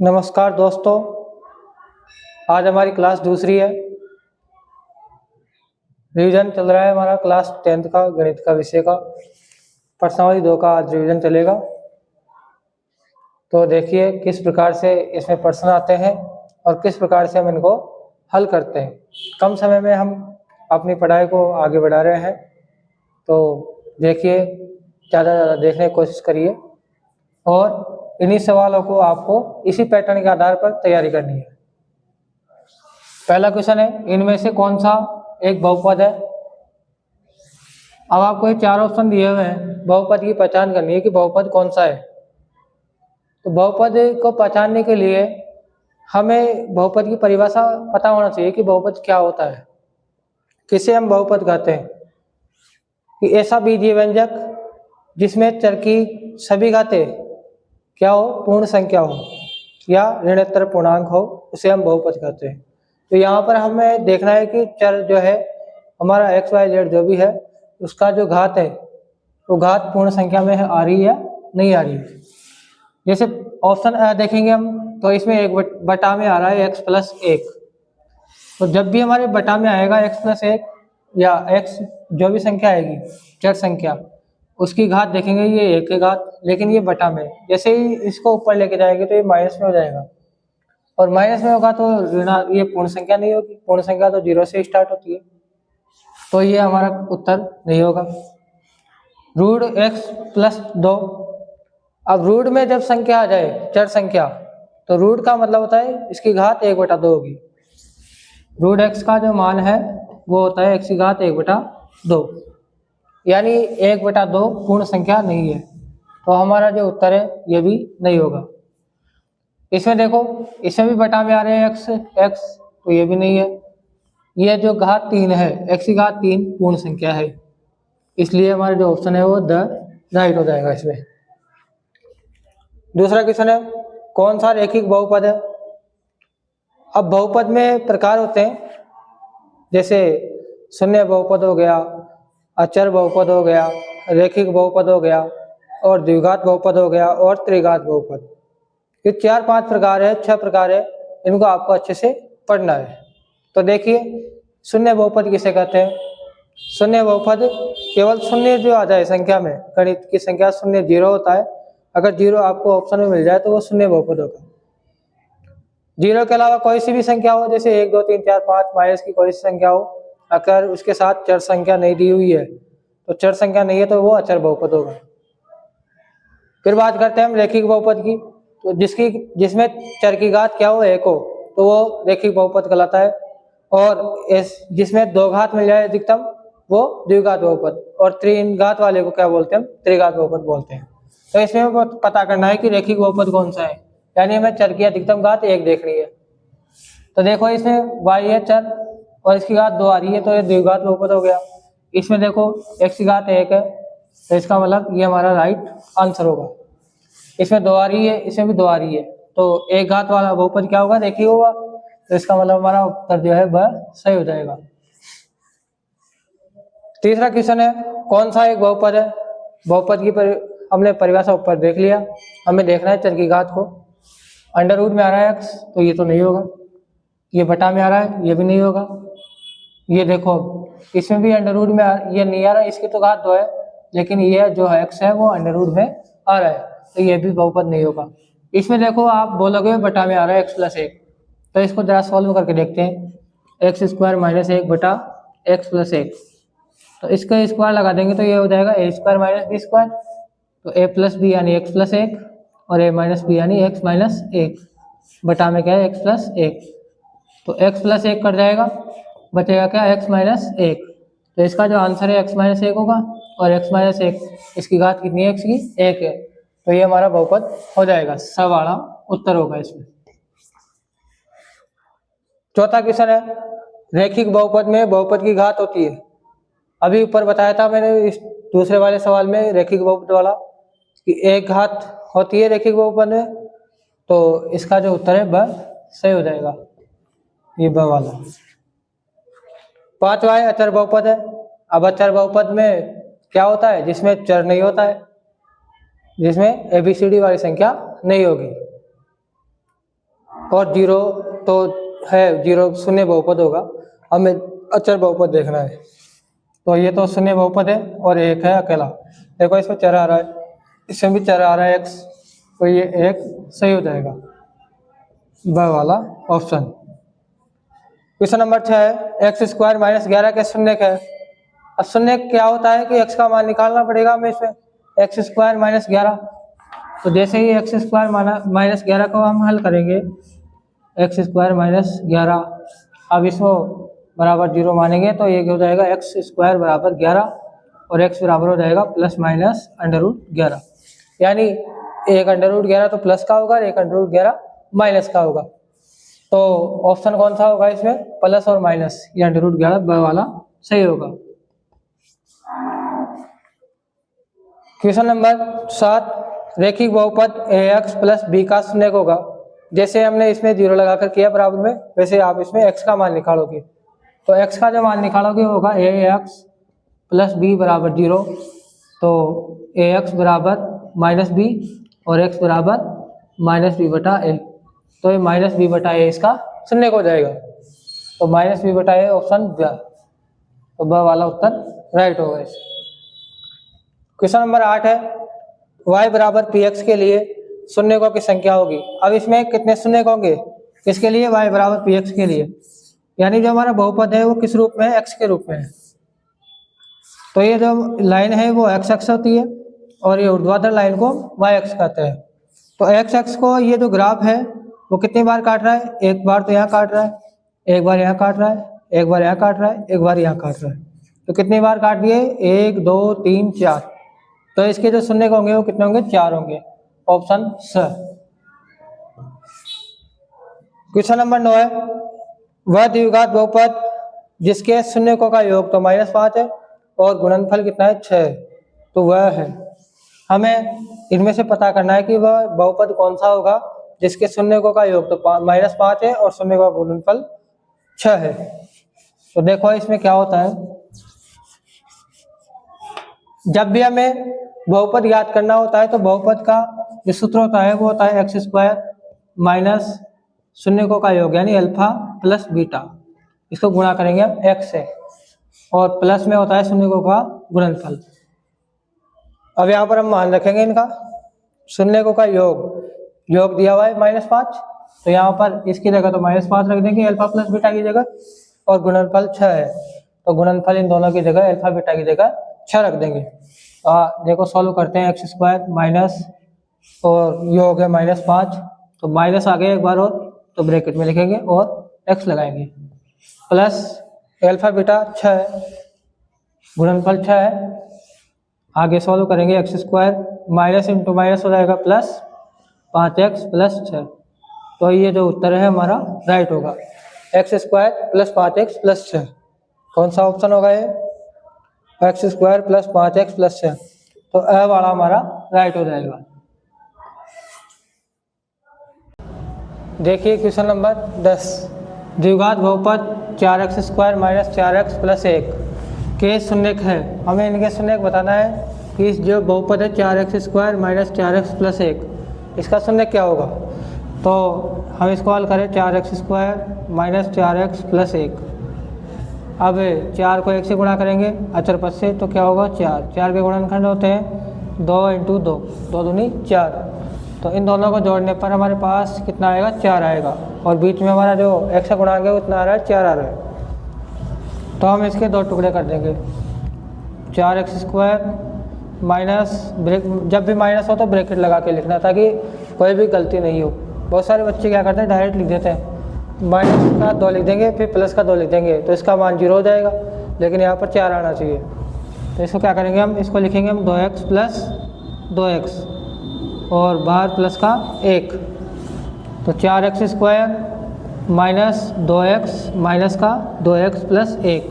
नमस्कार दोस्तों, आज हमारी क्लास दूसरी है। रिवीजन चल रहा है हमारा क्लास 10th का गणित का विषय का प्रश्नावली 2 का आज रिवीजन चलेगा। तो देखिए किस प्रकार से इसमें प्रश्न आते हैं और किस प्रकार से हम इनको हल करते हैं। कम समय में हम अपनी पढ़ाई को आगे बढ़ा रहे हैं, तो देखिए ज़्यादा से ज़्यादा देखने की कोशिश करिए और इन्हीं सवालों को आपको इसी पैटर्न के आधार पर तैयारी करनी है। पहला क्वेश्चन है, इनमें से कौन सा एक बहुपद है। अब आपको ये 4 ऑप्शन दिए हुए हैं, बहुपद की पहचान करनी है कि बहुपद कौन सा है। तो बहुपद को पहचानने के लिए हमें बहुपद की परिभाषा पता होना चाहिए कि बहुपद क्या होता है, किसे हम बहुपद कहते हैं। कि ऐसा बीजीय व्यंजक जिसमें चर की सभी घातें क्या हो, पूर्ण संख्या हो या ऋणोत्तर पूर्णांक हो, उसे हम बहुपद कहते हैं। तो यहाँ पर हमें देखना है कि चर जो है हमारा x y z जो भी है उसका जो घात है वो घात पूर्ण संख्या में आ रही है नहीं आ रही है। जैसे ऑप्शन देखेंगे हम, तो इसमें एक बटा में आ रहा है x प्लस 1। तो जब भी हमारे बटा में आएगा x प्लस 1 या x जो भी संख्या आएगी चर संख्या, उसकी घात देखेंगे ये 1 की घात, लेकिन ये बटा में। जैसे ही इसको ऊपर लेके जाएंगे तो ये माइनस में हो जाएगा, और माइनस में होगा तो ये पूर्ण संख्या नहीं होगी। पूर्ण संख्या तो 0 से स्टार्ट होती है, तो ये हमारा उत्तर नहीं होगा। Root x plus 2। अब रूट में जब संख्या आ जाए चर संख्या, तो रूट का मतलब होता है इसकी घात 1/2 होगी। रूट x का जो मान है वो होता है x की घात 1/2, यानी 1/2 पूर्ण संख्या नहीं है। तो हमारा जो उत्तर है ये भी नहीं होगा। इसमें देखो, इसमें भी बटा में आ रहे हैं x, तो ये भी नहीं है। ये जो घात 3 है, x की घात 3 पूर्ण संख्या है, इसलिए हमारा जो ऑप्शन है वो द राइट हो जाएगा इसमें। दूसरा क्वेश्चन है, कौन सा रैखिक बहुपद है। अब बहुपद में प्रकार होते हैं, जैसे शून्य बहुपद हो गया, अचर बहुपद हो गया, रैखिक बहुपद हो गया, और द्विघात बहुपद हो गया, और त्रिघात बहुपद। ये 4-5 प्रकार है, 6 प्रकार है, इनको आपको अच्छे से पढ़ना है। तो देखिए शून्य बहुपद किसे कहते हैं। शून्य बहुपद केवल शून्य जो आ जाए संख्या में, गणित की संख्या शून्य 0 होता है। अगर 0 आपको ऑप्शन में मिल जाए तो वो शून्य बहुपद होगा। 0 के अलावा कोई सी भी संख्या हो, जैसे 1 2 3 4 5 माइनस की कोई सी संख्या हो, अगर उसके साथ चर संख्या नहीं दी हुई है, तो चर संख्या नहीं है तो वो अचर बहुपद होगा। फिर बात करते हैं हम रैखिक बहुपद की। तो जिसमें चर की घात क्या हो, 1 हो, तो वो रैखिक बहुपद कहलाता है। और जिसमें 2 घात मिल जाए अधिकतम, वो द्विघात बहुपद। और 3 घात वाले को क्या बोलते हैं, हम त्रिघात बहुपद बोलते हैं। तो इसमें पता करना है कि रैखिक बहुपद कौन सा है, यानी हमें चर की अधिकतम घात 1 देखनी है। तो देखो इसमें y है चर और इसकी घात 2 आ रही है, तो ये द्विघात बहुपद हो गया। इसमें देखो x की घात 1 है, तो इसका मतलब ये हमारा राइट आंसर होगा। इसमें 2 आ रही है, इसमें भी 2 आ रही है, तो एक घात वाला बहुपद क्या होगा, रैखिक होगा। तो इसका मतलब हमारा उत्तर जो है वह सही हो जाएगा। तीसरा क्वेश्चन है, कौन सा एक बहुपद है। बहुपद की हमने परिभाषा ऊपर देख लिया, हमें देखना है चर की घात को। अंडर रूट में आ रहा है x, तो ये तो नहीं होगा। ये बटा में आ रहा है, ये भी नहीं होगा। ये देखो इसमें भी अंडर रूट में ये नहीं आ रहा है, इसकी तो घात 2 है, लेकिन ये जो x है वो अंडर रूट में आ रहा है, तो ये भी बहुपद नहीं होगा। इसमें देखो आप बोलोगे बटा में आ रहा है x प्लस 1, तो इसको जरा सॉल्व करके देखते हैं। x स्क्वायर माइनस 1 बटा x प्लस 1, तो इसका स्क्वायर लगा देंगे तो ये हो जाएगा a square minus B square. तो a प्लस बी यानी x प्लस 1, और a माइनस बी यानी x माइनस 1, बटा में क्या है x प्लस 1। तो x प्लस 1 कट जाएगा, बचेगा क्या, x माइनस 1। तो इसका जो आंसर है x माइनस 1 होगा, और x माइनस 1 इसकी घात कितनी है, x की 1 है, तो ये हमारा बहुपद हो जाएगा। सवाला उत्तर होगा इसमें। चौथा क्वेश्चन है, रैखिक बहुपद में बहुपद की घात होती है। अभी ऊपर बताया था मैंने इस दूसरे वाले सवाल में रैखिक बहुपद वाला कि एक घात होती है रैखिक बहुपद में, तो इसका जो उत्तर है वह सही हो जाएगा, ये ब वाला। पांचवा है अचर बहुपद है। अब अचर बहुपद में क्या होता है, जिसमें चर नहीं होता है, जिसमें ABCD वाली संख्या नहीं होगी। और 0 तो है, 0 शून्य बहुपद होगा, हमें अचर बहुपद देखना है। तो ये तो शून्य बहुपद है और 1 है अकेला। देखो इसमें चर आ रहा है, इसमें भी चर आ रहा है x, तो ये 1 सही हो जाएगा, ब वाला ऑप्शन। क्वेश्चन नंबर 6 है x² - 11 के शून्य है। अब शून्य क्या होता है कि x का मान निकालना पड़ेगा हमें इसमें, x² - 11। तो जैसे ही x² - 11 को हम हल करेंगे, x² - 11, अब इसको बराबर 0 मानेंगे तो ये हो जाएगा x² बराबर 11 और x बराबर हो जाएगा प्लस माइनस √11, यानी एक √11 तो प्लस का होगा और एक √11 माइनस का होगा। तो ऑप्शन कौन सा होगा इसमें, प्लस और माइनस, या √11 ब वाला सही होगा। क्वेश्चन नंबर 7 रेखिक बहुपद ax प्लस b का शून्य होगा। जैसे हमने इसमें 0 लगाकर किया बराबर में, वैसे आप इसमें x का मान निकालोगे। तो x का जो मान निकालोगे होगा ax प्लस b बराबर 0, तो ax बराबर -b और x बराबर -b/a, तो ये -b/a इसका शून्य हो जाएगा। तो -b/a ऑप्शन ब, तो ब वाला उत्तर राइट होगा इस। क्वेश्चन नंबर 8 है y बराबर px के लिए शून्यकों की संख्या होगी। अब इसमें कितने शून्य होंगे, किसके लिए, y बराबर px के लिए, यानी जो हमारा बहुपद है वो किस रूप में है, x के रूप में है। तो ये जो लाइन है वो x अक्ष होती है और ये ऊर्ध्वाधर लाइन को y अक्ष कहते हैं। तो x अक्ष को ये जो ग्राफ है वो कितनी बार काट रहा है, एक बार तो यहाँ काट रहा है, एक बार यहाँ काट रहा है, एक बार यहाँ काट रहा है, एक बार यहाँ काट रहा है। तो कितनी बार काट दिए, 1 2 3 4। तो इसके जो शून्य होंगे वो कितने होंगे, 4 होंगे, ऑप्शन स। क्वेश्चन नंबर 9 है वह द्विघात बहुपद जिसके शून्यकों का योग तो -5 है और गुणनफल कितना है, 6 है, तो वह है। हमें इनमें से पता करना है कि वह बहुपद कौन सा होगा जिसके शून्यकों का योग तो -5 है और शून्य का गुणनफल 6 है। तो देखो इसमें क्या होता है, जब भी हमें बहुपद याद करना होता है तो बहुपद का जो सूत्र होता है वो होता है x² माइनस शून्यकों का योग यानी अल्फा प्लस बीटा, इसको गुणा करेंगे हम x से, और प्लस में होता है शून्यकों का गुणनफल। अब यहाँ पर हम मान रखेंगे इनका, शून्यकों का योग दिया हुआ है -5, तो यहाँ पर इसकी जगह तो -5 रख देंगे अल्फा प्लस बीटा की जगह, और गुणनफल 6 है तो गुणनफल इन दोनों की जगह अल्फा बीटा की जगह 6 रख देंगे। देखो सॉल्व करते हैं, x² माइनस और योग है -5, तो माइनस आ गया एक बार और, तो ब्रैकेट में लिखेंगे और x लगाएंगे, प्लस अल्फा बीटा 6 है, गुणनफल 6 है, आगे सॉल्व करेंगे, x² माइनस इंटू माइनस हो जाएगा प्लस 5x प्लस 6, तो ये जो उत्तर है हमारा राइट होगा, x² प्लस 5x प्लस 6। कौन सा ऑप्शन होगा ये, x² प्लस 5x प्लस 6, तो अ वाला हमारा राइट हो जाएगा। देखिए क्वेश्चन नंबर 10 द्विघात बहुपद 4x² माइनस 4x प्लस 1 के शून्यक है। हमें इनके शून्यक बताना है कि जो बहुपद है 4x² माइनस 4x प्लस 1, इसका शून्यक क्या होगा। तो हम इसको हल करें, 4x² माइनस 4x प्लस 1। अब 4 को 1 से गुणा करेंगे अचर पद से, तो क्या होगा, 4 के गुणनखंड होते हैं 2 इंटू 2, 2 दूनी 4, तो इन दोनों को जोड़ने पर हमारे पास कितना आएगा, 4 आएगा, और बीच में हमारा जो x का गुणांक है उतना आ रहा है, 4 आ रहा है। तो हम इसके 2 टुकड़े कर देंगे, 4x² माइनस, जब भी माइनस हो तो ब्रैकेट लगा के लिखना ताकि कोई भी गलती नहीं हो। बहुत सारे बच्चे क्या करते हैं, डायरेक्ट लिख देते हैं, माइनस का 2 लिख देंगे फिर प्लस का 2 लिख देंगे, तो इसका मान 0 हो जाएगा, लेकिन यहाँ पर 4 आना चाहिए। तो इसको क्या करेंगे हम, इसको लिखेंगे हम 2x प्लस 2x और बाहर प्लस का 1, तो 4x² माइनस 2x माइनस का 2x प्लस 1।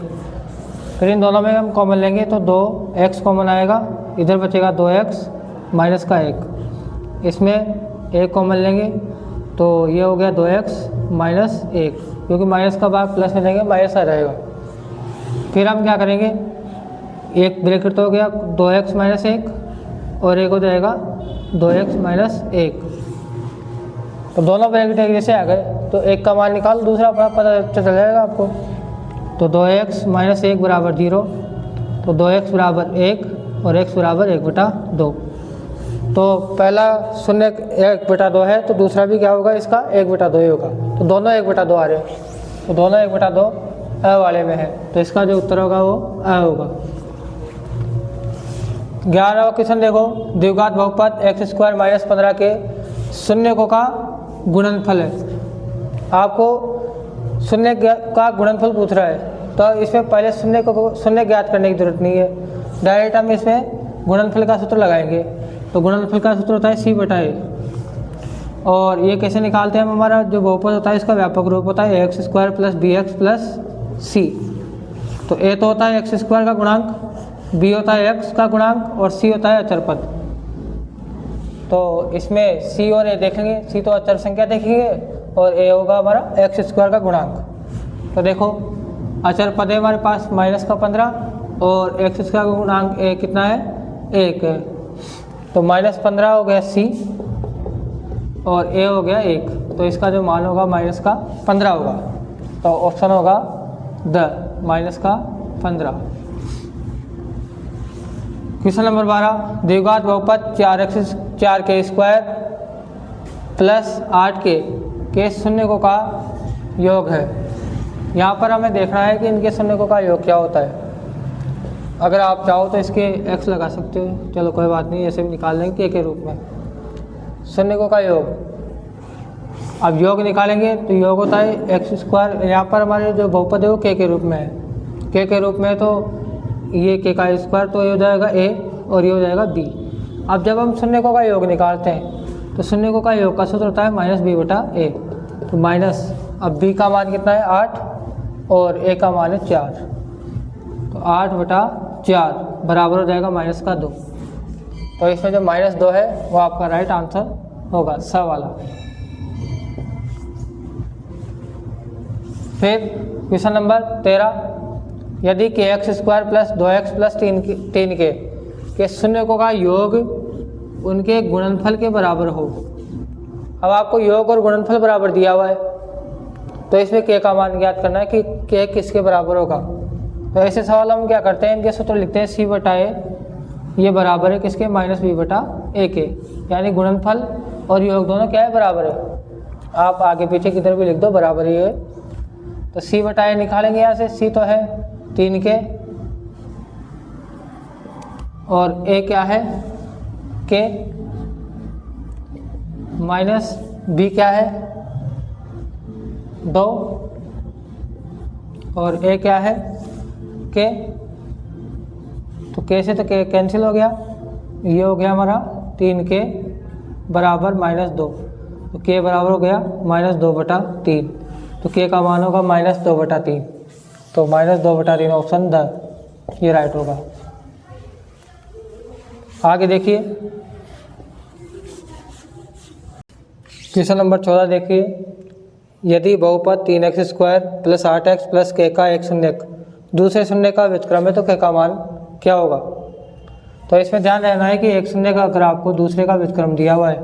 फिर इन दोनों में हम कॉमन लेंगे तो 2x कॉमन आएगा, इधर बचेगा 2x माइनस का 1, इसमें 1 कॉमन लेंगे तो ये हो गया 2x माइनस 1, क्योंकि माइनस का भाग प्लस में लेंगे माइनस आ जाएगा। फिर हम क्या करेंगे, एक ब्रैकेट तो हो गया 2x माइनस 1 और एक हो जाएगा 2x माइनस 1, तो दोनों ब्रैकेट एक जैसे आ गए, तो एक का मान निकालो, दूसरा पता चल जाएगा आपको। तो 2x माइनस 1 बराबर 0, तो 2x बराबर 1 और x बराबर 1/2। तो पहला शून्य 1/2 है, तो दूसरा भी क्या होगा इसका 1/2 ही होगा। तो दोनों 1/2 आ रहे हैं, तो दोनों 1/2 अ वाले में है, तो इसका जो उत्तर होगा वो अ होगा। 11वां क्वेश्चन देखो, द्विघात बहुपद x² माइनस 15 के शून्यकों का गुणनफल है। आपको शून्य का गुणनफल पूछ रहा है, तो इसमें पहले शून्य ज्ञात करने की जरूरत नहीं है, डायरेक्ट हम इसमें गुणनफल का सूत्र लगाएंगे। तो गुणनफल का सूत्र होता है c/a, और ये कैसे निकालते हैं हम, हमारा जो बहुपद होता है इसका व्यापक रूप होता है x² plus bx plus c। तो a तो होता है x² का गुणांक, b होता है x का गुणांक और c होता है अचर पद। तो इसमें c और a देखेंगे, c तो अचर संख्या देखेंगे और a होगा हमारा x² का गुणांक। तो देखो अचर पद है हमारे पास -15 और x² का गुणांक a कितना है 1 है, तो -15 हो गया c और a हो गया 1, तो इसका जो मान होगा -15 होगा। तो ऑप्शन होगा -15। क्वेश्चन नंबर 12, द्विघात बहुपद 4k² प्लस 8k के शून्यकों का योग है। यहाँ पर हमें देखना है कि इनके शून्यकों का योग क्या होता है। अगर आप चाहो तो इसके x लगा सकते हो, चलो कोई बात नहीं, ऐसे भी निकाल लेंगे k के रूप में शून्यकों का योग। अब योग निकालेंगे तो योग होता है x², यहाँ पर हमारे जो बहुपद है वो k के रूप में है, k के रूप में, तो ये k का स्क्वायर, तो ये हो जाएगा a और ये हो जाएगा b। अब जब हम शून्यकों का योग निकालते हैं तो शून्यकों का योग का सूत्र होता है -b/a। तो माइनस, अब b का मान कितना है 8 और a का मान है 4, तो 8/4 बराबर हो जाएगा -2। तो इसमें जो -2 है वो आपका राइट आंसर होगा, स वाला। फिर क्वेश्चन नंबर 13, यदि kx² plus 2x plus 3k के शून्यकों का योग उनके गुणनफल के बराबर हो। अब आपको योग और गुणनफल बराबर दिया हुआ है, तो इसमें k का मान ज्ञात करना है कि k किसके बराबर होगा। तो ऐसे सवाल हम क्या करते हैं, इनके सूत्र लिखते हैं c/a, ये बराबर है किसके -b/a के, यानी गुणनफल और योग दोनों क्या है बराबर है। आप आगे पीछे किधर भी लिख दो बराबर ही है। तो c/a निकालेंगे, यहाँ से c तो है 3k और a क्या है k, माइनस b क्या है 2 और a क्या है k। तो k से तो k कैंसिल हो गया, ये हो गया हमारा 3k बराबर -2, तो k बराबर हो गया -2/3, तो k का मान होगा -2/3। तो -2/3 ऑप्शन द, ये राइट होगा। आगे देखिए क्वेश्चन नंबर 14 देखिए, यदि बहुपद 3x² plus 8x plus k का एक शून्यक दूसरे शून्य का व्युत्क्रम है तो k का मान क्या होगा। तो इसमें ध्यान रहना है कि एक शून्य का अगर आपको दूसरे का व्युत्क्रम दिया हुआ है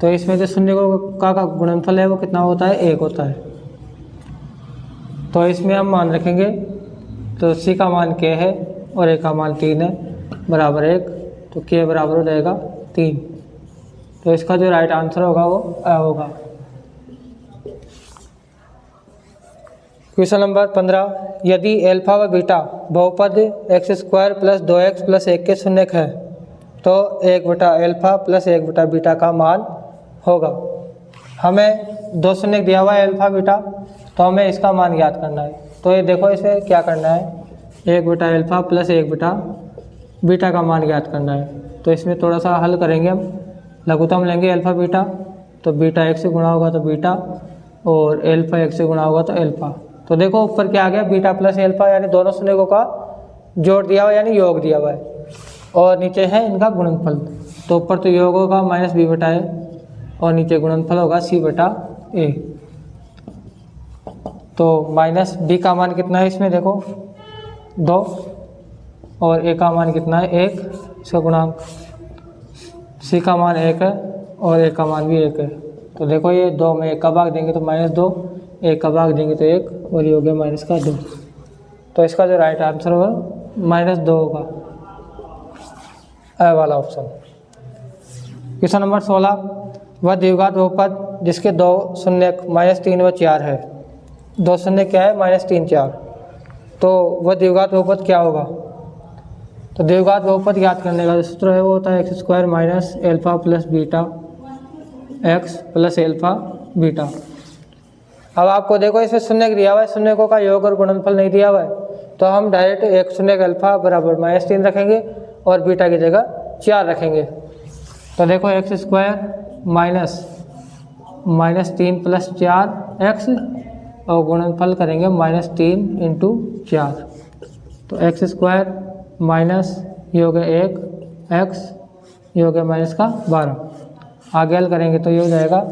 तो इसमें जो शून्य का गुणनफल है वो कितना होता है 1 होता है। तो इसमें हम मान रखेंगे, तो c का मान k है और a का मान 3 है बराबर 1, तो k बराबर हो जाएगा 3। तो इसका जो राइट आंसर होगा वो अ होगा। क्वेश्चन नंबर 15, यदि अल्फा व बीटा बहुपद x² प्लस 2x प्लस 1 के शून्यक है तो 1/अल्फा प्लस 1/बीटा का मान होगा। हमें दो शून्यक दिया हुआ है अल्फा बीटा, तो हमें इसका मान ज्ञात करना है। तो ये देखो इसे क्या करना है, 1/अल्फा प्लस 1/बीटा का मान ज्ञात करना है। तो इसमें थोड़ा सा हल करेंगे, हम लघुत्तम लेंगे अल्फा बीटा, तो बीटा 1 से गुणा होगा तो बीटा और अल्फा 1 से गुणा होगा तो अल्फा। तो देखो ऊपर क्या आ गया, बीटा प्लस अल्फा, यानी दोनों शून्यकों का जोड़ दिया हुआ यानी योग दिया हुआ है, और नीचे है इनका गुणनफल। तो ऊपर तो योग होगा -b/a और नीचे गुणनफल होगा c/a। तो -b का मान कितना है इसमें देखो 2 और a का मान कितना है 1, इसका गुणांक। c का मान 1 है और a का मान भी 1 है, तो देखो ये 2 में 1 का भाग देंगे तो -2, 1 का भाग देंगे तो 1, और ये हो गया -2। तो इसका जो राइट आंसर होगा -2 होगा, ए वाला ऑप्शन। क्वेश्चन नंबर 16, वह द्विघात बहुपद जिसके 2 शून्य -3 व 4 है। 2 शून्य क्या है? -3 4। तो वह द्विघात बहुपद क्या होगा? तो द्विघात बहुपद ज्ञात करने का जो सूत्र है वो होता है x² minus alpha plus beta x plus alpha beta. अब आपको देखो इसमें शून्य दिया हुआ है, शून्य का योग और गुणनफल नहीं दिया हुआ है, तो हम डायरेक्ट x शून्य अल्फा बराबर -3 रखेंगे और बीटा की जगह 4 रखेंगे। तो देखो x² -3 प्लस 4x और गुणनफल करेंगे -3 × 4। तो x² माइनस ये हो गया 1 x, ये हो गया -12। आगे हल करेंगे तो ये हो जाएगा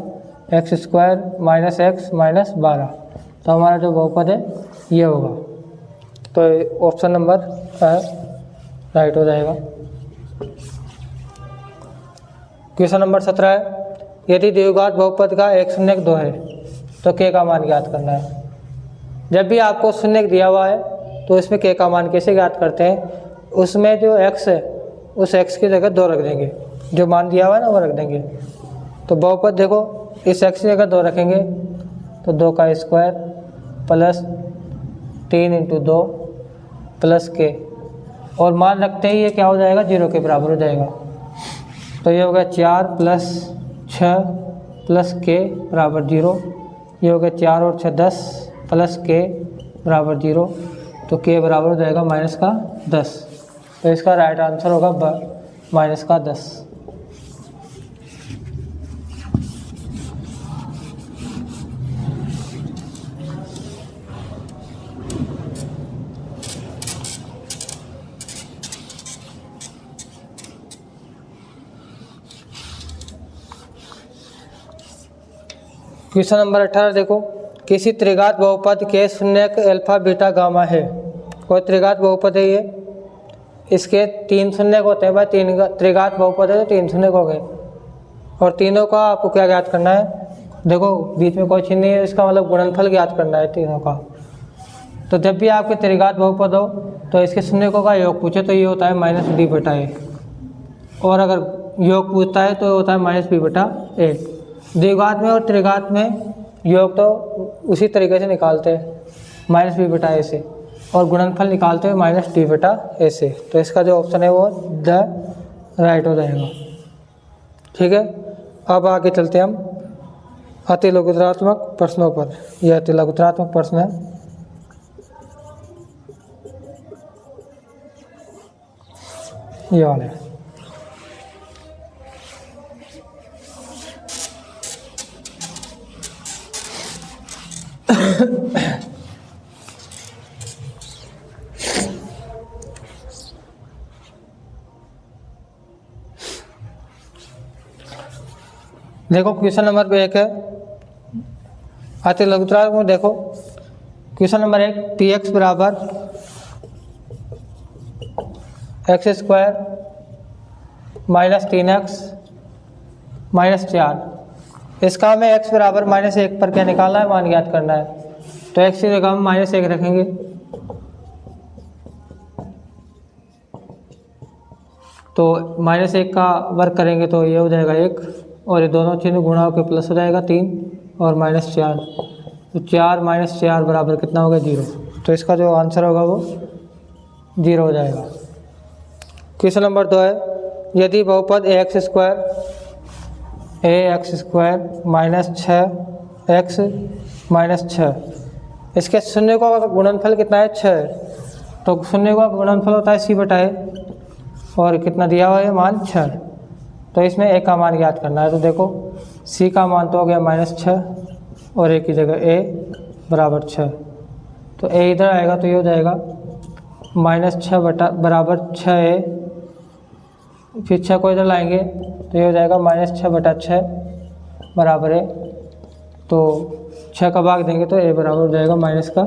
x² - x -12। तो हमारा जो बहुपद है ये होगा। तो ऑप्शन नंबर राइट हो जाएगा। क्वेश्चन नंबर 17 है, यदि द्विघात बहुपद का x शून्य 2 है तो k का मान ज्ञात करना है। जब भी आपको शून्य दिया हुआ है तो इसमें k का मान कैसे ज्ञात करते हैं? उसमें जो x है उस x की जगह 2 रख देंगे, जो मान दिया हुआ है ना वो रख देंगे। तो बहुपद देखो इस x की जगह 2 रखेंगे तो 2 का स्क्वायर प्लस 3 × 2 प्लस k, और मान रखते ही ये क्या हो जाएगा? 0 के बराबर हो जाएगा। तो ये हो गया 4 + 6 प्लस k बराबर 0। ये हो गया 4 और 6 10 प्लस k बराबर 0। तो k बराबर हो जाएगा -10। तो इसका राइट आंसर होगा -10। क्वेश्चन नंबर 18 देखो, किसी त्रिघात बहुपद के शून्य अल्फा बीटा गामा है। कोई त्रिघात बहुपद है ये, इसके 3 शून्य होते हैं भाई, 3 त्रिघात बहुपद है तो 3 शून्य हो गए, और तीनों का आपको क्या ज्ञात करना है? देखो बीच में कोई चिन्ह नहीं है, इसका मतलब गुणनफल ज्ञात करना है तीनों का। तो जब भी आपके त्रिघात बहुपद हो तो इसके शून्यकों का योग पूछे तो ये होता है -d/a, और अगर योग पूछता है तो होता है -b/a। द्विघात में और त्रिघात में योग तो उसी तरीके से निकालते हैं -b/a से, और गुणनफल निकालते हैं -d/a से। तो इसका जो ऑप्शन है वो द राइट हो जाएगा। ठीक है, अब आगे चलते हैं हम अति लघुत्तरात्मक प्रश्नों पर। यह अति लघुत्तरात्मक प्रश्न है। ये वाले देखो क्वेश्चन नंबर 1 है अति लघुत्तरात्मक में। देखो क्वेश्चन नंबर 1, px बराबर x² - 3x - 4। इसका हमें x बराबर -1 पर क्या निकालना है? मान ज्ञात करना है। तो x की जगह हम -1 रखेंगे, तो -1 का वर्ग करेंगे तो ये हो जाएगा 1, और ये दोनों चिन्ह गुणा होकर प्लस हो जाएगा 3 और -4। तो 4 - 4 बराबर कितना होगा? 0। तो इसका जो आंसर होगा वो 0 हो जाएगा। क्वेश्चन नंबर 2 है, यदि बहुपद ax² -6x - 6, इसके शून्य का गुणनफल कितना है? 6। तो शून्य का गुणनफल होता है c/a, और कितना दिया हुआ है? मान 6। तो इसमें a का मान ज्ञात करना है। तो देखो c का मान तो हो गया -6, और a की जगह a बराबर 6। तो a इधर आएगा तो ये हो जाएगा -6 बराबर 6a, फिर 6 को इधर लाएंगे तो ये हो जाएगा -6/6 बराबर है। तो 6 का भाग देंगे तो a बराबर हो जाएगा -1।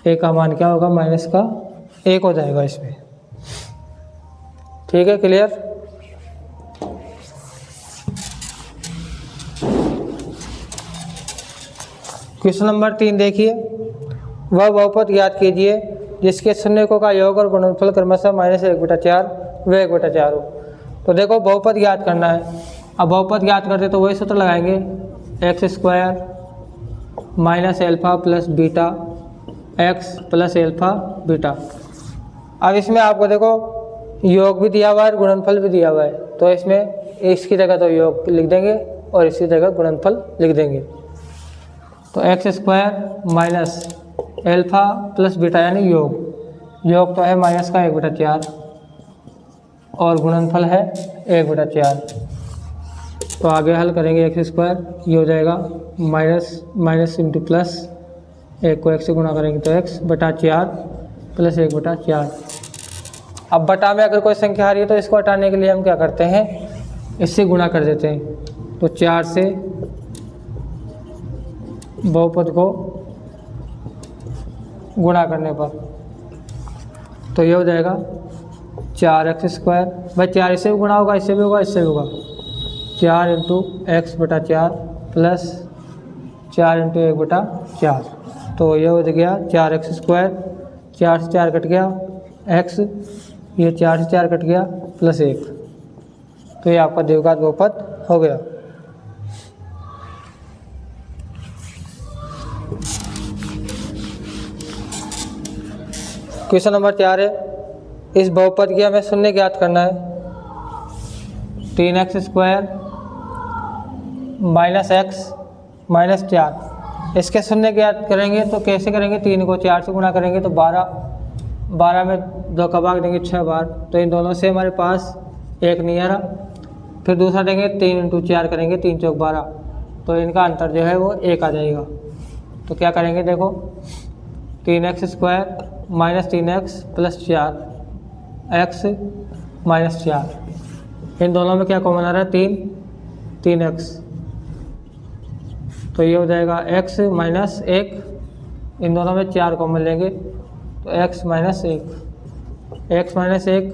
a का मान क्या होगा? -1 हो जाएगा इसमें। ठीक है, क्लियर। क्वेश्चन नंबर 3 देखिए, वह बहुपद ज्ञात कीजिए जिसके शून्यकों का योग और गुणनफल क्रमशः -1/4 व 1/4 हो। तो देखो बहुपद ज्ञात करना है। अब बहुपद ज्ञात करते तो वही सूत्र लगाएंगे, x² minus alpha plus beta x plus alpha beta. अब इसमें आपको देखो योग भी दिया हुआ है और गुणनफल भी दिया हुआ है, तो इसमें इसकी जगह तो योग लिख देंगे और इसकी जगह गुणनफल लिख देंगे। तो x² minus alpha plus beta यानी योग तो है माइनस का 1/4 और गुणनफल है 1/4। तो आगे हल करेंगे x², ये हो जाएगा माइनस इंटू प्लस, एक को x से गुणा करेंगे तो x/4 प्लस 1/4। अब बटा में अगर कोई संख्या आ रही है तो इसको हटाने के लिए हम क्या करते हैं, इससे गुणा कर देते हैं। तो 4 से बहुपद को गुणा करने पर तो ये हो जाएगा 4x²। भाई 4 इससे भी गुणा होगा, इससे भी होगा, इससे भी होगा। 4 इंटू x/4 प्लस 4 इंटू 1/4। तो ये हो गया 4x², 4 से 4 कट गया x, ये 4 से 4 कट गया प्लस 1। तो ये आपका द्विघात बहुपद हो गया। क्वेश्चन नंबर 4 है, इस बहुपद की हमें शून्य ज्ञात करना है। 3x² माइनस x माइनस 4, इसके शून्य ज्ञात करेंगे तो कैसे करेंगे, 3 को 4 से गुणा करेंगे तो 12 में 2 का भाग देंगे 6 बार, तो इन दोनों से हमारे पास 1 नहीं आ रहा। फिर दूसरा देंगे 3 इंटू 4 करेंगे, 3 चौक 12, तो इनका अंतर जो है वो 1 आ जाएगा। तो क्या करेंगे, देखो 3x² minus 3x plus 4 x minus 4, इन दोनों में क्या कॉमन आ रहा है, 3x। तो ये हो जाएगा x माइनस 1, इन दोनों में 4 कॉमन लेंगे तो x माइनस 1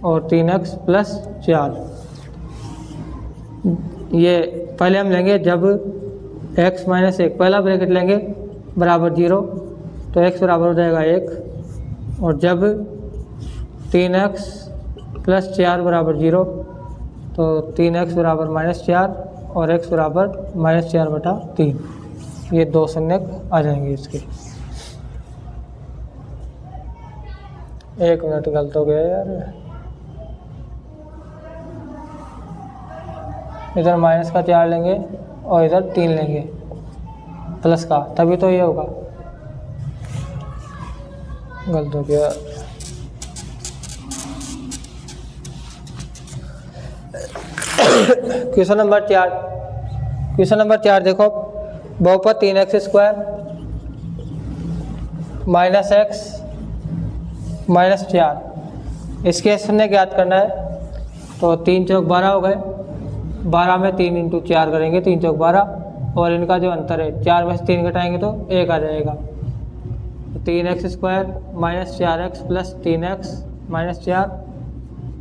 और 3x प्लस 4। ये पहले हम लेंगे जब x माइनस 1, पहला ब्रैकेट लेंगे बराबर 0, तो x बराबर हो जाएगा 1, और जब 3x प्लस 4 बराबर 0, तो 3x बराबर -4 और x बराबर -4/3। ये 2 शून्य आ जाएंगे इसके। 1 मिनट गलत हो गया यार, इधर माइनस का 4 लेंगे और इधर 3 लेंगे प्लस का, तभी तो ये होगा। गलत हो गया। क्वेश्चन नंबर 4 देखो, बहुपद 3x² माइनस x माइनस 4, इसके शून्य ज्ञात करना है। तो 3 चौक 12 हो गए, 12 में 3 इंटू 4 करेंगे, 3 चौक 12, और इनका जो अंतर है 4 में से 3 घटाएंगे तो 1 आ जाएगा। तो 3x² minus 4x plus 3x minus 4,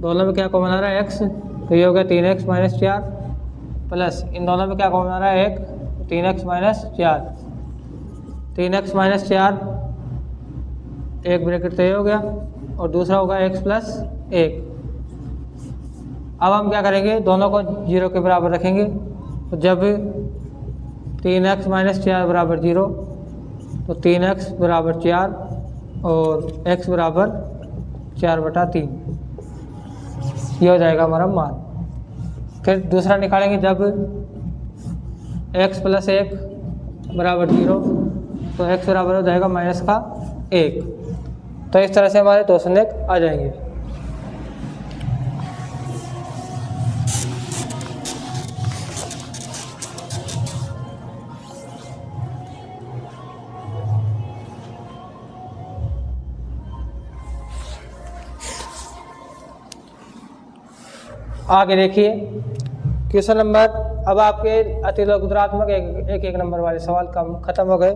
दोनों में क्या कॉमन आ रहा है, x, तो ये हो गया 3x माइनस 4 प्लस इन दोनों में क्या कॉमन आ रहा है, 1, 3x माइनस 4। 3x माइनस 4, एक ब्रैकेट तो ये हो गया और दूसरा होगा x प्लस 1। अब हम क्या करेंगे, दोनों को 0 के बराबर रखेंगे। तो जब 3x माइनस 4 बराबर 0, तो 3x बराबर 4 और x बराबर 4/3, ये हो जाएगा हमारा मान। फिर दूसरा निकालेंगे, जब x प्लस 1 बराबर 0, तो x बराबर हो जाएगा माइनस का 1। तो इस तरह से हमारे 2 शून्य आ जाएंगे। आगे देखिए क्वेश्चन नंबर, अब आपके अति लघुतरात्मक एक नंबर वाले सवाल कम खत्म हो गए।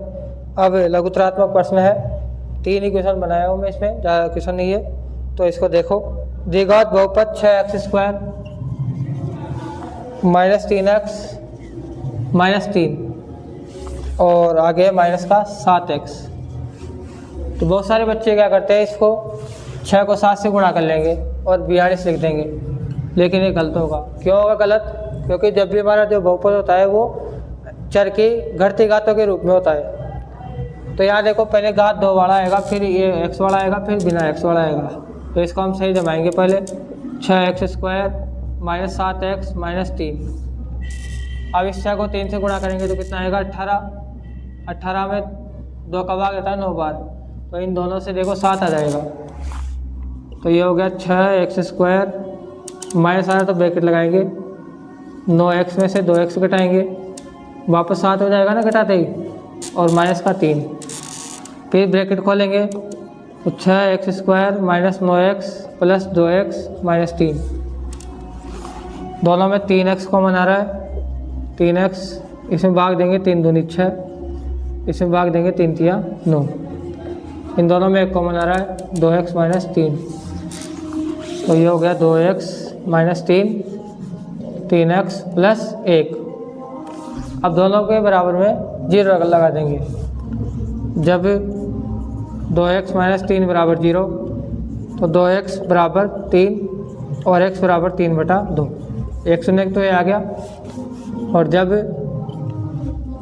अब लघुतरात्मक प्रश्न है, 3 ही क्वेश्चन बनाया हूँ मैं, इसमें ज़्यादा क्वेश्चन नहीं है। तो इसको देखो, द्विघात बहुपद 6x² माइनस 3x माइनस 3, और आगे माइनस का 7x। तो बहुत सारे बच्चे क्या करते हैं, इसको 6 को 7 से गुणा कर लेंगे और 42 लिख देंगे, लेकिन ये गलत होगा। क्यों होगा गलत? क्योंकि जब भी हमारा जो बहुपद होता है वो चर की घटती घातों के रूप में होता है। तो यहाँ देखो पहले घात 2 वाला आएगा, फिर ये x वाला आएगा, फिर बिना x वाला आएगा। तो इसको हम सही जमाएंगे। पहले 6x² माइनस 7x माइनस 3। अब इस 6 को 3 से गुणा करेंगे तो कितना आएगा? 18। 18 में 2 का भाग देता है 9 बार, तो इन दोनों से देखो 7 आ जाएगा। तो ये हो गया 6x² माइनस आया तो ब्रैकेट लगाएंगे, 9x में से 2x घटाएंगे, वापस 7 हो जाएगा ना घटाते ही, और माइनस का 3। फिर ब्रैकेट खोलेंगे तो 6x² minus 9x plus 2x minus 3। दोनों में 3x कॉमन आ रहा है, 3x इसमें भाग देंगे 3 दूनी 6, इसमें भाग देंगे 3 तिया 9। इन दोनों में एक कॉमन आ रहा है 2x माइनस 3। तो ये हो गया 2x माइनस 3, 3x प्लस 1। अब दोनों के बराबर में 0 लगा देंगे। जब 2x माइनस 3 बराबर 0, तो 2x बराबर 3 और x बराबर 3/2। 1 शून्य तो ये आ गया। और जब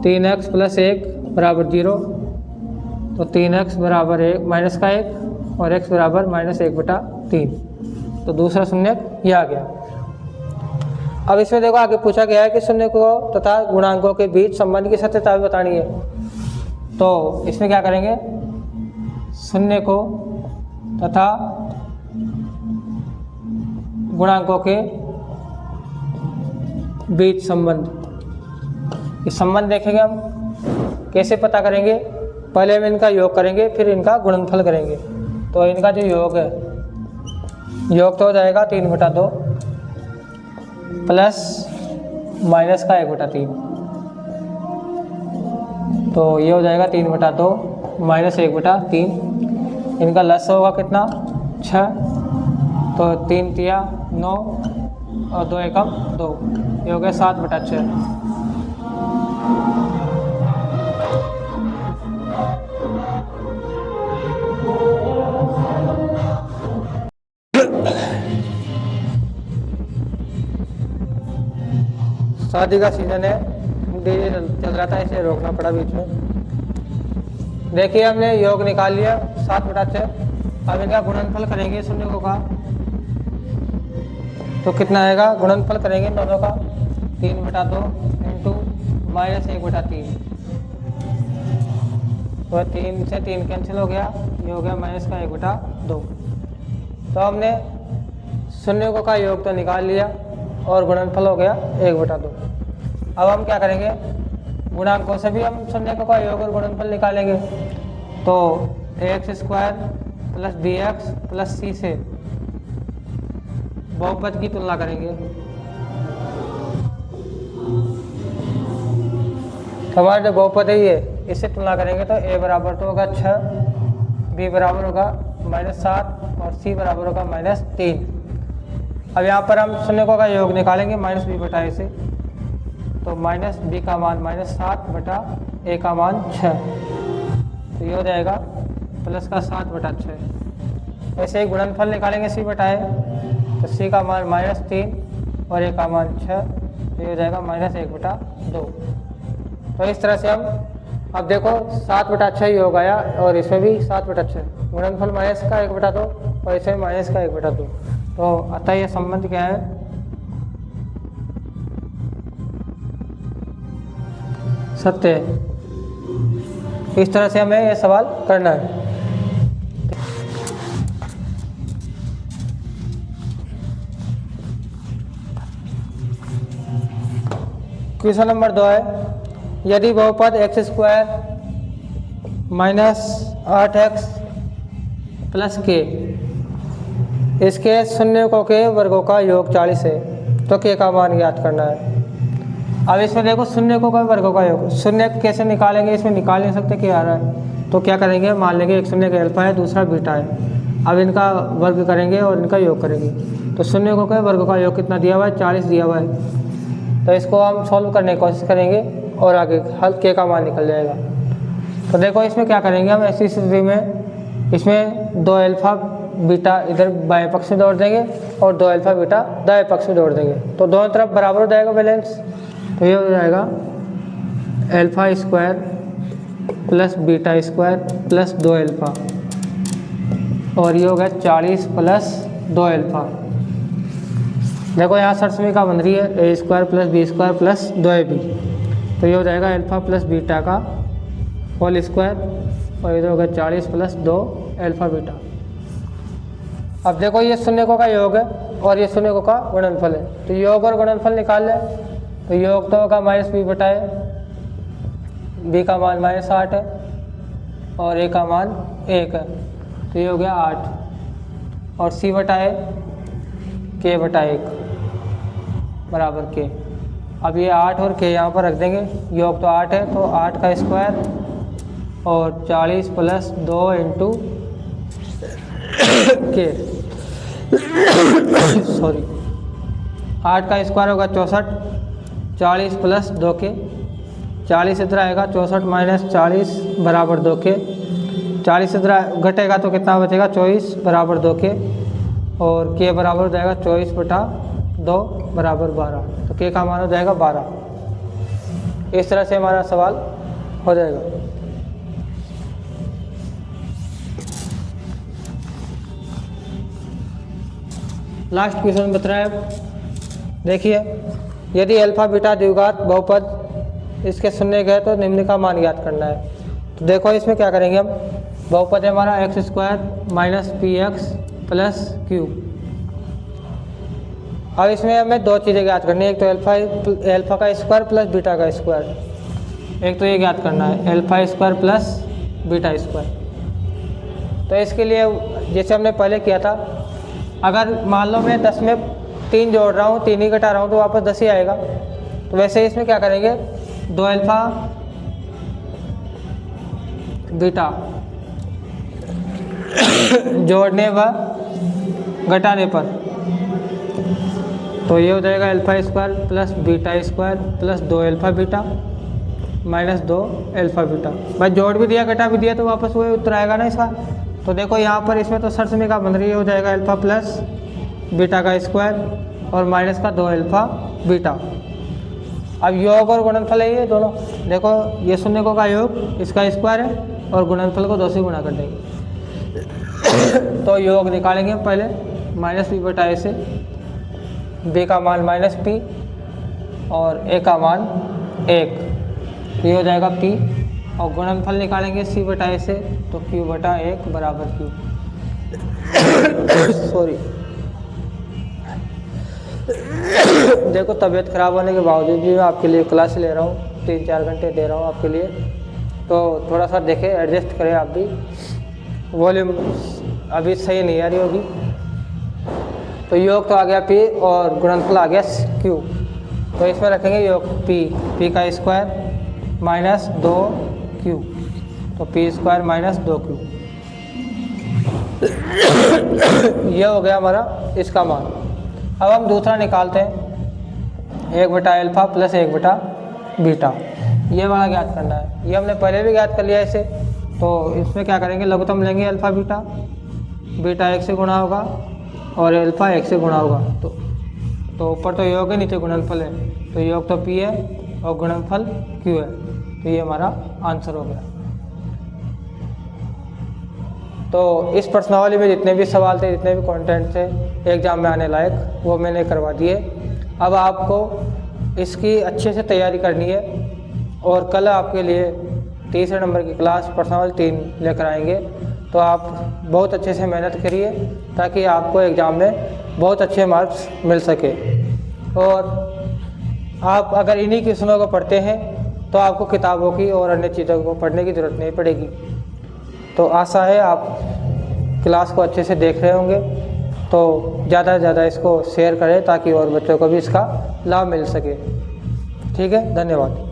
3x प्लस 1 बराबर 0, तो 3x बराबर 1 माइनस का 1 और x बराबर माइनस 1/3। तो दूसरा शून्य ये आ गया। अब इसमें देखो आगे पूछा गया है कि शून्य को तथा गुणांकों के बीच संबंध की सत्यता भी बतानी है। तो इसमें क्या करेंगे, शून्य को तथा गुणांकों के बीच संबंध, इस संबंध देखेंगे हम। कैसे पता करेंगे? पहले हम इनका योग करेंगे, फिर इनका गुणनफल करेंगे। तो इनका जो योग है, योग तो हो जाएगा 3/2 प्लस माइनस का 1/3। तो ये हो जाएगा 3/2 माइनस 1/3। इनका लस होगा कितना? 6। तो 3 तिया 9 और 2 एकम 2, ये हो गया 7/6। शादी का सीजन है, डीजे चल रहा था, इसे रोकना पड़ा बीच में। देखिए हमने योग निकाल लिया 7/6। अब इनका गुणनफल करेंगे शून्यों का, तो कितना आएगा? गुणनफल करेंगे दोनों का 3/2 इंटू माइनस 1/3। तो 3 से 3 कैंसिल हो गया, ये हो गया माइनस का 1/2। तो हमने शून्यों का योग तो निकाल लिया और गुणनफल हो गया 1/2। अब हम क्या करेंगे, गुणांकों से भी हम शून्यों का योग और गुणनफल निकालेंगे। तो ax² plus bx plus c से बहुपद की तुलना करेंगे। हमारा जो बहुपद है ये, इससे तुलना करेंगे तो a बराबर तो होगा 6, b बराबर होगा -7 और c बराबर होगा -3। अब यहाँ पर हम शून्यों का योग निकालेंगे -b/a से। तो माइनस b का मान -7/a का मान 6। तो ये हो जाएगा प्लस का 7/6। ऐसे ही गुणनफल निकालेंगे c/a, तो c का मान -3 और a का मान 6। तो ये हो जाएगा -1/2। तो इस तरह से हम, अब देखो 7/6 ही हो गया और इसमें भी 7/6, गुणनफल माइनस का 1/2 और इसमें माइनस का 1/2। तो अतः यह संबंध क्या है? सत्य है। इस तरह से हमें यह सवाल करना है। क्वेश्चन नंबर 2 है, यदि बहुपद x² minus 8x plus k, इसके शून्यों के वर्गों का योग 40 है, तो k का मान ज्ञात करना है। अब इसमें देखो शून्यों का वर्गों का योग, शून्य कैसे निकालेंगे? इसमें निकाल नहीं सकते क्या आ रहा है। तो क्या करेंगे, मान लेंगे एक शून्य का अल्फा है, दूसरा बीटा है। अब इनका वर्ग करेंगे और इनका योग करेंगे। तो शून्यों के वर्ग का योग कितना दिया हुआ है? 40 दिया हुआ है। तो इसको हम सॉल्व करने की कोशिश करेंगे और आगे हल के का मान निकल जाएगा। तो देखो इसमें क्या करेंगे हम ऐसी स्थिति में, इसमें 2 अल्फा बीटा इधर बाएं पक्ष में जोड़ देंगे और 2 अल्फा बीटा दाएं पक्ष में जोड़ देंगे, तो दोनों तरफ बराबर हो जाएगा बैलेंस। तो ये हो जाएगा alpha square plus beta square plus 2 alpha, और ये हो गया 40 प्लस 2 अल्फा। देखो यहाँ सरसमीका बन रही है A square plus B square plus 2ab, तो ये हो जाएगा अल्फा प्लस बीटा का होल स्क्वायर, और इधर हो गया 40 प्लस 2 अल्फा बीटा। अब देखो ये शून्यकों का योग है और ये शून्यकों का गुणनफल है, तो योग और गुणनफल निकाल लें। तो योग तो होगा -b बटाए, b का मान -8 है और a का मान 1 है, तो ये हो गया 8, और c बटाए k बटाए 1 बराबर k। अब ये 8 और k यहाँ पर रख देंगे, योग तो 8 है तो 8 का स्क्वायर और 40 प्लस 2 इंटू k, सॉरी 8 का स्क्वायर होगा 64, 40 प्लस 2k, 40 इधर आएगा 64 माइनस 40 बराबर 2k, 40 इधर घटेगा तो कितना बचेगा 24 बराबर 2k, और k बराबर हो जाएगा 24 बटा 2 बराबर 12, तो k का मान हो जाएगा 12। इस तरह से हमारा सवाल हो जाएगा। लास्ट क्वेश्चन बता रहा है, देखिए यदि अल्फा बीटा द्विघात बहुपद इसके शून्य गए तो निम्न का मान ज्ञात करना है। तो देखो इसमें क्या करेंगे हम, बहुपद है हमारा x square minus P x plus Q. अब इसमें हमें 2 चीज़ें ज्ञात करनी है, एक तो अल्फा का स्क्वायर प्लस बीटा का स्क्वायर, एक तो ये ज्ञात करना है alpha square plus beta square. तो इसके लिए जैसे हमने पहले किया था, अगर मान लो मैं 10 में 3 जोड़ रहा हूँ, 3 ही घटा रहा हूँ तो वापस 10 ही आएगा। तो वैसे इसमें क्या करेंगे, 2 अल्फा बीटा जोड़ने व घटाने पर, तो ये हो जाएगा alpha square plus beta square plus 2 alpha beta minus 2 alpha beta. भाई जोड़ भी दिया घटा भी दिया तो वापस वही उत्तर आएगा ना इसका। तो देखो यहाँ पर इसमें तो सरसमीका बन रही है, हो जाएगा अल्फा प्लस बीटा का स्क्वायर और माइनस का 2 अल्फा बीटा। अब योग और गुणनफल है ये दोनों, देखो ये शून्यकों का योग इसका स्क्वायर है और गुणनफल को 2 से गुणा कर देंगे। तो योग निकालेंगे पहले -b बटा a से, b का मान -p और a का मान 1, ये हो जाएगा p, और गुणनफल निकालेंगे c बटा a से, तो q बटा 1 बराबर q। सॉरी देखो तबीयत ख़राब होने के बावजूद भी मैं आपके लिए क्लास ले रहा हूँ, 3-4 घंटे दे रहा हूँ आपके लिए, तो थोड़ा सा देखें एडजस्ट करें आप भी। वॉल्यूम अभी सही नहीं आ रही होगी। तो योग तो आ गया p और गुणनफल आ गया q, तो इसमें रखेंगे योग p का स्क्वायर माइनस 2q, तो p स्क्वायर माइनस 2q। ये हो गया हमारा इसका मान। अब हम दूसरा निकालते हैं, 1 बटा अल्फा प्लस 1 बटा बीटा, ये वाला ज्ञात करना है। ये हमने पहले भी ज्ञात कर लिया इसे। तो इसमें क्या करेंगे, लघुत्तम लेंगे अल्फा बीटा, बीटा 1 से गुणा होगा और अल्फा 1 से गुणा होगा। तो ऊपर तो योग है, नीचे गुणनफल है, तो योग तो p है और गुणनफल q है, तो ये हमारा आंसर हो गया। तो इस प्रश्नावली में जितने भी सवाल थे, जितने भी कंटेंट थे एग्जाम में आने लायक, वो मैंने करवा दिए। अब आपको इसकी अच्छे से तैयारी करनी है और कल आपके लिए तीसरे नंबर की क्लास प्रश्नावली 3 लेकर आएंगे। तो आप बहुत अच्छे से मेहनत करिए ताकि आपको एग्ज़ाम में बहुत अच्छे मार्क्स मिल सके। और आप अगर इन्हीं क्वेश्चनों को पढ़ते हैं तो आपको किताबों की और अन्य चीज़ों को पढ़ने की ज़रूरत नहीं पड़ेगी। तो आशा है आप क्लास को अच्छे से देख रहे होंगे, तो ज़्यादा से ज़्यादा इसको शेयर करें ताकि और बच्चों को भी इसका लाभ मिल सके। ठीक है, धन्यवाद।